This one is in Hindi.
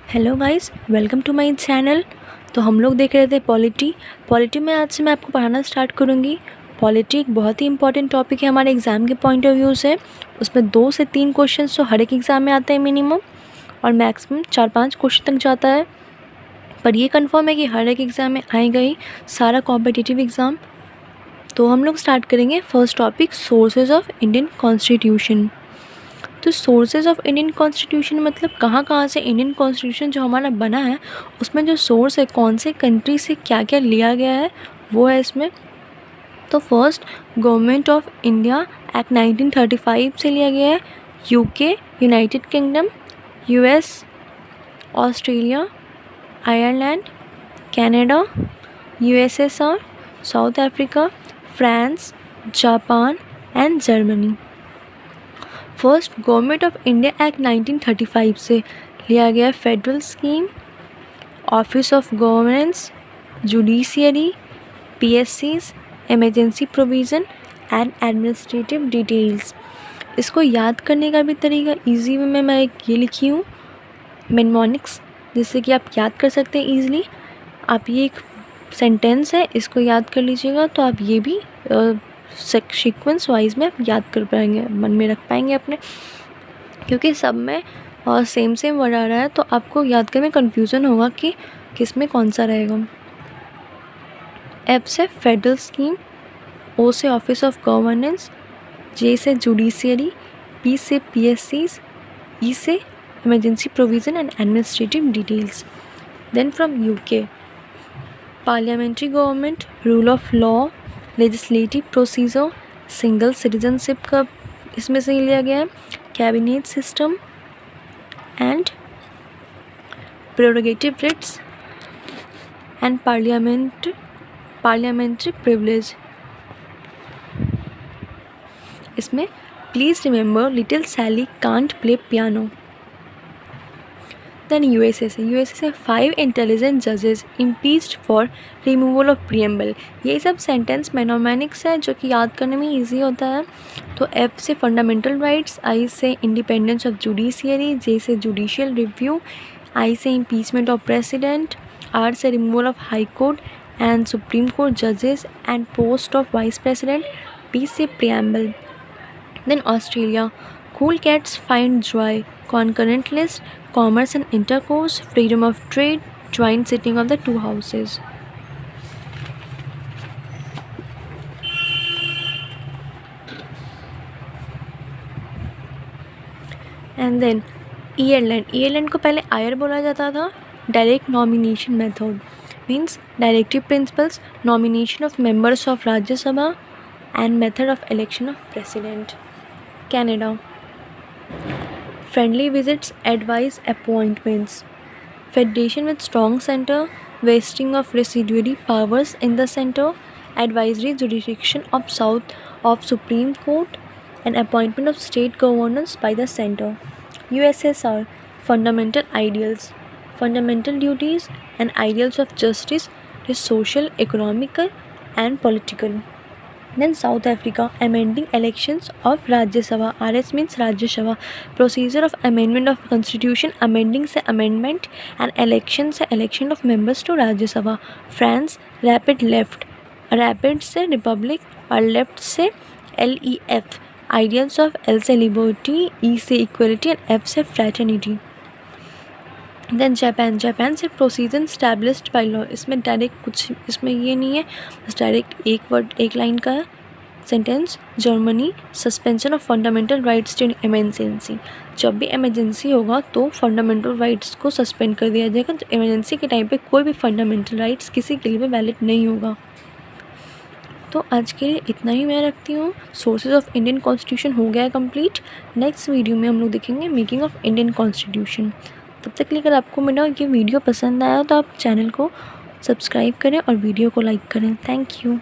Hello guys, welcome to my channel. तो हम लोग देख रहे थे पॉलिटी में आज से मैं आपको पढ़ाना स्टार्ट करूँगी। पॉलिटी एक बहुत ही इंपॉर्टेंट टॉपिक है हमारे एग्ज़ाम के पॉइंट ऑफ व्यू से। उसमें 2 से 3 क्वेश्चंस तो हर एक एग्ज़ाम में आते हैं मिनिमम, और मैक्सिमम 4-5 क्वेश्चन तक जाता है। पर ये कंफर्म है कि हर एक एग्ज़ाम में आएगा ही, सारा कॉम्पिटिटिव एग्ज़ाम। तो हम लोग स्टार्ट करेंगे first topic, sources of Indian constitution. तो सोर्सेज ऑफ इंडियन कॉन्स्टिट्यूशन मतलब कहाँ से इंडियन कॉन्स्टिट्यूशन जो हमारा बना है उसमें जो सोर्स है, कौन से कंट्री से क्या क्या लिया गया है, वो है इसमें। तो first, government of India act 1935 से लिया गया है। UK, United Kingdom, US, Australia, Ireland, Canada, USSR, South Africa, France, Japan and Germany. First, government of India act 1935 से लिया गया federal scheme, office of governance, judiciary, पीएससीज, emergency provision and administrative details. इसको याद करने का भी तरीका ईजी वे में मैं ये लिखी हूँ, मेमोनिक्स, जिससे कि आप याद कर सकते हैं ईजिली। आप ये एक सेंटेंस है, इसको याद कर लीजिएगा तो आप ये भी सीक्वेंस वाइज में आप याद कर पाएंगे, मन में रख पाएंगे अपने, क्योंकि सब में सेम वर्ड आ रहा है तो आपको याद करने में कन्फ्यूज़न होगा कि किस में कौन सा रहेगा। एफ से फेडरल स्कीम, ओ से ऑफिस ऑफ गवर्नेंस, जे से जुडिशियरी, पी से पीएससीज, ई से emergency provision and administrative details. Then from UK, parliamentary government, rule of law, legislative procedure, single citizenship का इसमें से लिया गया है, cabinet system and prerogative writs and parliamentary privilege. इसमें please remember little Sally can't play piano. Then USA से 5 इंटेलिजेंट जजेस impeached for removal of preamble. ये सब सेंटेंस मेनोमैनिक्स है जो कि याद करने में ईजी होता है। तो एफ से फंडामेंटल राइट्स, आई से इंडिपेंडेंस ऑफ जुडिशियरी, जे से जुडिशियल रिव्यू, आई से इम्पीचमेंट ऑफ प्रेसिडेंट, आर से removal of high court and supreme court जजेस and post of vice president, P से preamble. Then Australia, cool cats find joy, concurrent list, commerce and intercourse, freedom of trade, joint sitting of the two houses. And then Ireland को पहले आयर बोला जाता था। Direct nomination method means directive principles, nomination of members of Rajya Sabha and method of election of president. Canada, friendly visits, advice, appointments. Federation with strong center, vesting of residuary powers in the center, advisory jurisdiction of Supreme Court, and appointment of state governors by the center. USSR, fundamental ideals, fundamental duties and ideals of justice is social, economical and political. Then South Africa, amending elections of Rajya Sabha, RS means Rajya Sabha, procedure of amendment of constitution, amending से amendment and election से election of members to Rajya Sabha. France, rapid left, rapid से republic और left से LEF, ideals of L से liberty, E से equality and F से fraternity. देन जापान से प्रोसीजर एस्टैब्लिश्ड बाय लॉ। इसमें डायरेक्ट कुछ इसमें ये नहीं है, बस डायरेक्ट एक वर्ड एक लाइन का है sentence. Germany, suspension of fundamental rights during emergency. जब भी इमरजेंसी होगा तो फंडामेंटल राइट्स को सस्पेंड कर दिया जाएगा। इमरजेंसी के टाइम पे कोई भी फंडामेंटल राइट्स किसी के लिए भी वैलिड नहीं होगा। तो आज के लिए इतना ही मैं रखती हूँ। सोर्सेज ऑफ इंडियन कॉन्स्टिट्यूशन हो गया है कंप्लीट। नेक्स्ट वीडियो में हम लोग देखेंगे मेकिंग ऑफ इंडियन कॉन्स्टिट्यूशन। तब तक के लिए अगर आपको मेरा ये वीडियो पसंद आया तो आप चैनल को सब्सक्राइब करें और वीडियो को लाइक करें। Thank you.